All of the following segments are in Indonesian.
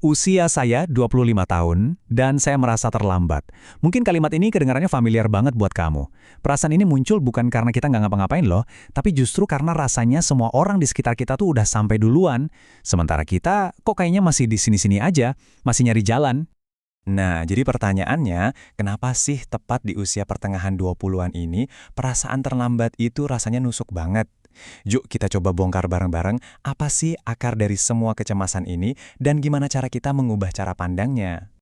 Usia saya 25 tahun, dan saya merasa terlambat. Mungkin kalimat ini kedengarannya familiar banget buat kamu. Perasaan ini muncul bukan karena kita nggak ngapa-ngapain loh, tapi justru karena rasanya semua orang di sekitar kita tuh udah sampai duluan. Sementara kita kok kayaknya masih di sini-sini aja, masih nyari jalan. Nah, jadi pertanyaannya, kenapa sih tepat di usia pertengahan 20-an ini, perasaan terlambat itu rasanya nusuk banget? Yuk kita coba bongkar bareng-bareng apa sih akar dari semua kecemasan ini dan gimana cara kita mengubah cara pandangnya.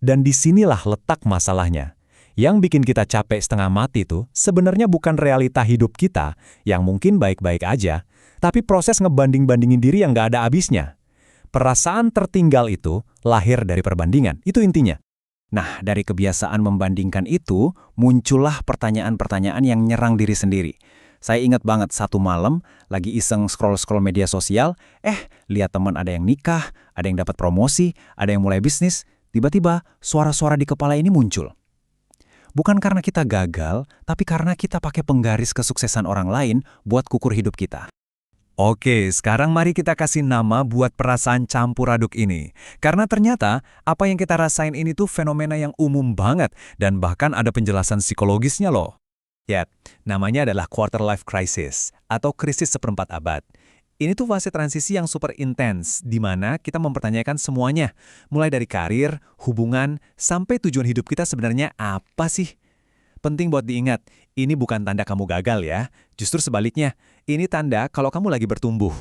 Dan disinilah letak masalahnya. Yang bikin kita capek setengah mati tuh sebenarnya bukan realita hidup kita, yang mungkin baik-baik aja, tapi proses ngebanding-bandingin diri yang nggak ada habisnya. Perasaan tertinggal itu lahir dari perbandingan, itu intinya. Nah, dari kebiasaan membandingkan itu, muncullah pertanyaan-pertanyaan yang nyerang diri sendiri. Saya ingat banget satu malam, lagi iseng scroll-scroll media sosial, lihat teman ada yang nikah, ada yang dapat promosi, ada yang mulai bisnis, tiba-tiba suara-suara di kepala ini muncul. Bukan karena kita gagal, tapi karena kita pakai penggaris kesuksesan orang lain buat kukur hidup kita. Oke, sekarang mari kita kasih nama buat perasaan campur aduk ini. Karena ternyata, apa yang kita rasain ini tuh fenomena yang umum banget, dan bahkan ada penjelasan psikologisnya loh. Ya, namanya adalah quarter life crisis, atau krisis seperempat abad. Ini tuh fase transisi yang super intens, di mana kita mempertanyakan semuanya, mulai dari karir, hubungan, sampai tujuan hidup kita sebenarnya apa sih? Penting buat diingat, ini bukan tanda kamu gagal ya. Justru sebaliknya, ini tanda kalau kamu lagi bertumbuh.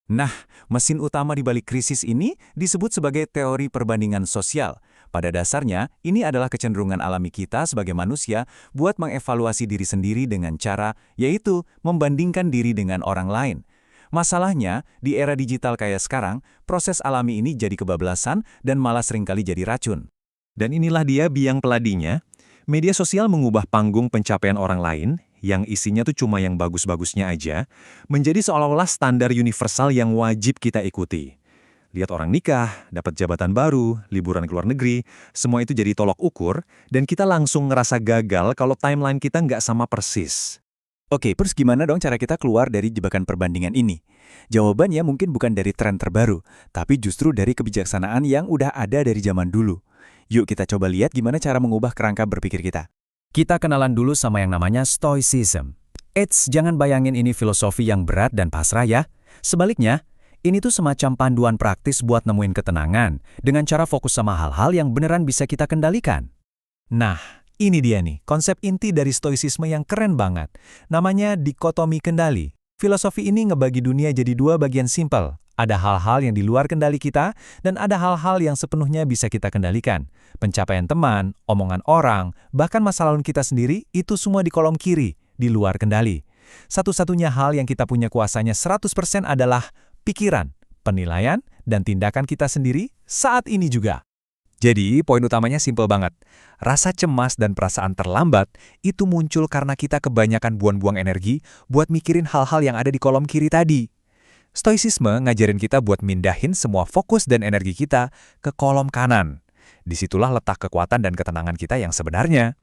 Nah, mesin utama di balik krisis ini disebut sebagai teori perbandingan sosial. Pada dasarnya, ini adalah kecenderungan alami kita sebagai manusia buat mengevaluasi diri sendiri dengan cara, yaitu membandingkan diri dengan orang lain. Masalahnya, di era digital kayak sekarang, proses alami ini jadi kebablasan dan malah seringkali jadi racun. Dan inilah dia biang peladinya. Media sosial mengubah panggung pencapaian orang lain, yang isinya tuh cuma yang bagus-bagusnya aja, menjadi seolah-olah standar universal yang wajib kita ikuti. Lihat orang nikah, dapat jabatan baru, liburan ke luar negeri, semua itu jadi tolok ukur, dan kita langsung ngerasa gagal kalau timeline kita nggak sama persis. Oke, terus gimana dong cara kita keluar dari jebakan perbandingan ini? Jawabannya mungkin bukan dari tren terbaru, tapi justru dari kebijaksanaan yang udah ada dari zaman dulu. Yuk kita coba lihat gimana cara mengubah kerangka berpikir kita. Kita kenalan dulu sama yang namanya Stoicism. Eits, jangan bayangin ini filosofi yang berat dan pasrah ya. Sebaliknya, ini tuh semacam panduan praktis buat nemuin ketenangan dengan cara fokus sama hal-hal yang beneran bisa kita kendalikan. Nah, ini dia nih, konsep inti dari Stoicisme yang keren banget. Namanya dikotomi kendali. Filosofi ini ngebagi dunia jadi dua bagian simpel. Ada hal-hal yang di luar kendali kita, dan ada hal-hal yang sepenuhnya bisa kita kendalikan. Pencapaian teman, omongan orang, bahkan masa lalu kita sendiri, itu semua di kolom kiri, di luar kendali. Satu-satunya hal yang kita punya kuasanya 100% adalah pikiran, penilaian, dan tindakan kita sendiri saat ini juga. Jadi, poin utamanya simpel banget. Rasa cemas dan perasaan terlambat itu muncul karena kita kebanyakan buang-buang energi buat mikirin hal-hal yang ada di kolom kiri tadi. Stoicisme ngajarin kita buat mindahin semua fokus dan energi kita ke kolom kanan. Disitulah letak kekuatan dan ketenangan kita yang sebenarnya.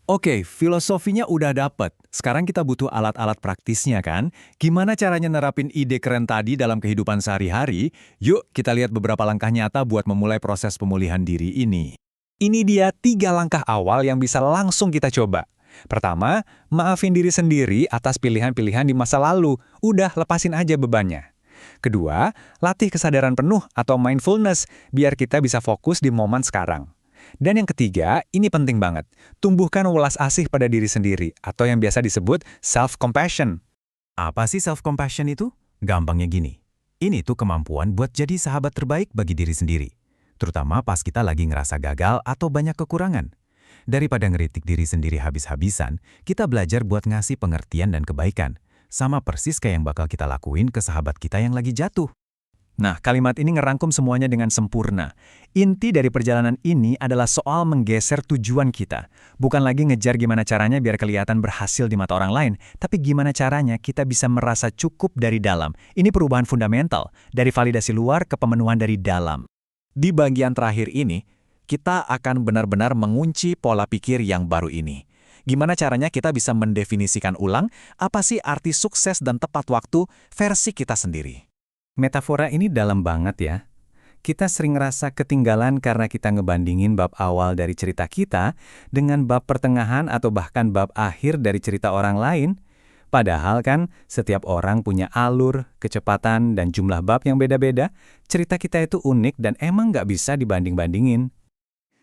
Oke, filosofinya udah dapet. Sekarang kita butuh alat-alat praktisnya kan? Gimana caranya nerapin ide keren tadi dalam kehidupan sehari-hari? Yuk kita lihat beberapa langkah nyata buat memulai proses pemulihan diri ini. Ini dia 3 langkah awal yang bisa langsung kita coba. Pertama, maafin diri sendiri atas pilihan-pilihan di masa lalu. Udah, lepasin aja bebannya. Kedua, latih kesadaran penuh atau mindfulness biar kita bisa fokus di momen sekarang. Dan yang ketiga, ini penting banget. Tumbuhkan welas asih pada diri sendiri atau yang biasa disebut self-compassion. Apa sih self-compassion itu? Gampangnya gini. Ini tuh kemampuan buat jadi sahabat terbaik bagi diri sendiri. Terutama pas kita lagi ngerasa gagal atau banyak kekurangan. Daripada ngeritik diri sendiri habis-habisan, kita belajar buat ngasih pengertian dan kebaikan. Sama persis kayak yang bakal kita lakuin ke sahabat kita yang lagi jatuh. Nah, kalimat ini ngerangkum semuanya dengan sempurna. Inti dari perjalanan ini adalah soal menggeser tujuan kita. Bukan lagi ngejar gimana caranya biar kelihatan berhasil di mata orang lain, tapi gimana caranya kita bisa merasa cukup dari dalam. Ini perubahan fundamental, dari validasi luar ke pemenuhan dari dalam. Di bagian terakhir ini, kita akan benar-benar mengunci pola pikir yang baru ini. Gimana caranya kita bisa mendefinisikan ulang apa sih arti sukses dan tepat waktu versi kita sendiri? Metafora ini dalam banget ya. Kita sering ngerasa ketinggalan karena kita ngebandingin bab awal dari cerita kita dengan bab pertengahan atau bahkan bab akhir dari cerita orang lain. Padahal kan setiap orang punya alur, kecepatan, dan jumlah bab yang beda-beda. Cerita kita itu unik dan emang nggak bisa dibanding-bandingin.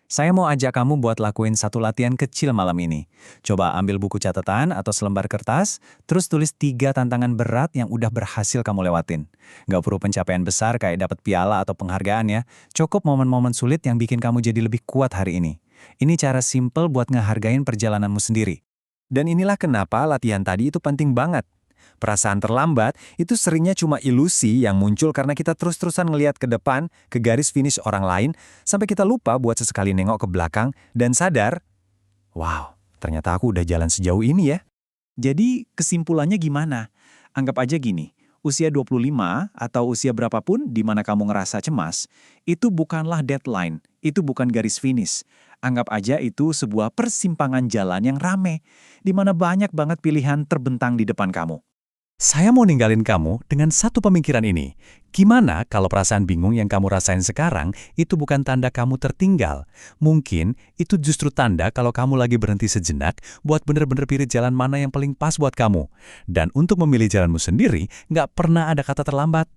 Saya mau ajak kamu buat lakuin satu latihan kecil malam ini. Coba ambil buku catatan atau selembar kertas, terus tulis 3 tantangan berat yang udah berhasil kamu lewatin. Nggak perlu pencapaian besar kayak dapat piala atau penghargaan ya. Cukup momen-momen sulit yang bikin kamu jadi lebih kuat hari ini. Ini cara simple buat ngehargain perjalananmu sendiri. Dan inilah kenapa latihan tadi itu penting banget. Perasaan terlambat itu seringnya cuma ilusi yang muncul karena kita terus-terusan ngelihat ke depan, ke garis finish orang lain, sampai kita lupa buat sesekali nengok ke belakang dan sadar, wow, ternyata aku udah jalan sejauh ini ya. Jadi kesimpulannya gimana? Anggap aja gini, usia 25 atau usia berapapun di mana kamu ngerasa cemas, itu bukanlah deadline, itu bukan garis finish. Anggap aja itu sebuah persimpangan jalan yang rame, di mana banyak banget pilihan terbentang di depan kamu. Saya mau ninggalin kamu dengan satu pemikiran ini. Gimana kalau perasaan bingung yang kamu rasain sekarang itu bukan tanda kamu tertinggal? Mungkin itu justru tanda kalau kamu lagi berhenti sejenak buat bener-bener pilih jalan mana yang paling pas buat kamu. Dan untuk memilih jalanmu sendiri, nggak pernah ada kata terlambat.